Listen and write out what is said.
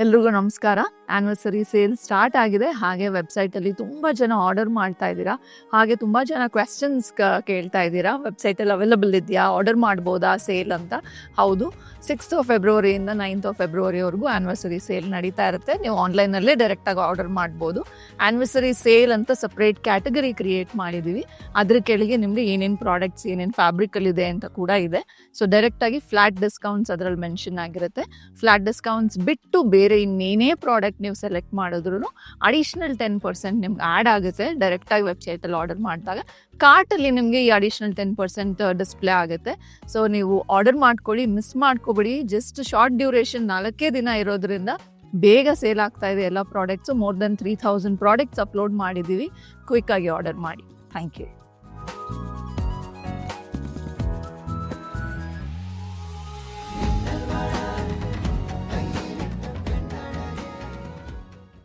ಎಲ್ರಿಗೂ ನಮಸ್ಕಾರ. Anniversary sale start ಆಗಿದೆ. ಹಾಗೆ ವೆಬ್ಸೈಟಲ್ಲಿ ತುಂಬ ಜನ ಆರ್ಡರ್ ಮಾಡ್ತಾ ಇದ್ದೀರಾ. ಹಾಗೆ ತುಂಬ ಜನ ಕ್ವೆಶ್ಚನ್ಸ್ ಕೇಳ್ತಾ ಇದ್ದೀರಾ, ವೆಬ್ಸೈಟಲ್ಲಿ ಅವೈಲಬಲ್ ಇದೆಯಾ, ಆರ್ಡರ್ ಮಾಡ್ಬೋದಾ ಸೇಲ್ ಅಂತ. ಹೌದು, 6th ಫೆಬ್ರವರಿಯಿಂದ 9th ಫೆಬ್ರವರಿವರೆಗೂ ಆ್ಯನಿವರ್ಸರಿ ಸೇಲ್ ನಡೀತಾ ಇರುತ್ತೆ. ನೀವು ಆನ್ಲೈನಲ್ಲೇ ಡೈರೆಕ್ಟಾಗಿ ಆರ್ಡರ್ ಮಾಡ್ಬೋದು. ಆ್ಯನಿವರ್ಸರಿ ಸೇಲ್ ಅಂತ ಸಪ್ರೇಟ್ ಕ್ಯಾಟಗರಿ ಕ್ರಿಯೇಟ್ ಮಾಡಿದ್ದೀವಿ. ಅದ್ರ ಕೆಳಗೆ ನಿಮಗೆ ಏನೇನು ಪ್ರಾಡಕ್ಟ್ಸ್, ಏನೇನು ಫ್ಯಾಬ್ರಿಕಲ್ಲಿದೆ ಅಂತ ಕೂಡ ಇದೆ. ಸೊ ಡೈರೆಕ್ಟಾಗಿ ಫ್ಲ್ಯಾಟ್ ಡಿಸ್ಕೌಂಟ್ಸ್ ಅದರಲ್ಲಿ ಮೆನ್ಷನ್ ಆಗಿರುತ್ತೆ. ಫ್ಲ್ಯಾಟ್ ಡಿಸ್ಕೌಂಟ್ಸ್ ಬಿಟ್ಟು ಬೇರೆ ಇನ್ನೇನೇ ಪ್ರಾಡಕ್ಟ್ ನೀವು ಸೆಲೆಕ್ಟ್ ಮಾಡಿದ್ರು ಅಡಿಷ್ನಲ್ 10% ನಿಮ್ಗೆ ಆ್ಯಡ್ ಆಗುತ್ತೆ. ಡೈರೆಕ್ಟಾಗಿ ವೆಬ್ಸೈಟಲ್ಲಿ ಆರ್ಡರ್ ಮಾಡಿದಾಗ ಕಾರ್ಟಲ್ಲಿ ನಿಮಗೆ ಈ ಅಡಿಷ್ನಲ್ 10% ಡಿಸ್ಪ್ಲೇ ಆಗುತ್ತೆ. ಸೊ ನೀವು ಆರ್ಡರ್ ಮಾಡ್ಕೊಳ್ಳಿ, ಮಿಸ್ ಮಾಡ್ಕೊಬೇಡಿ. ಜಸ್ಟ್ ಶಾರ್ಟ್ ಡ್ಯೂರೇಷನ್ 4 ದಿನ ಇರೋದ್ರಿಂದ ಬೇಗ ಸೇಲ್ ಆಗ್ತಾ ಇದೆ ಎಲ್ಲ products. More than 3000 products upload ಮಾಡಿದ್ದೀವಿ. ಕ್ವಿಕ್ಕಾಗಿ ಆರ್ಡರ್ ಮಾಡಿ. Thank you.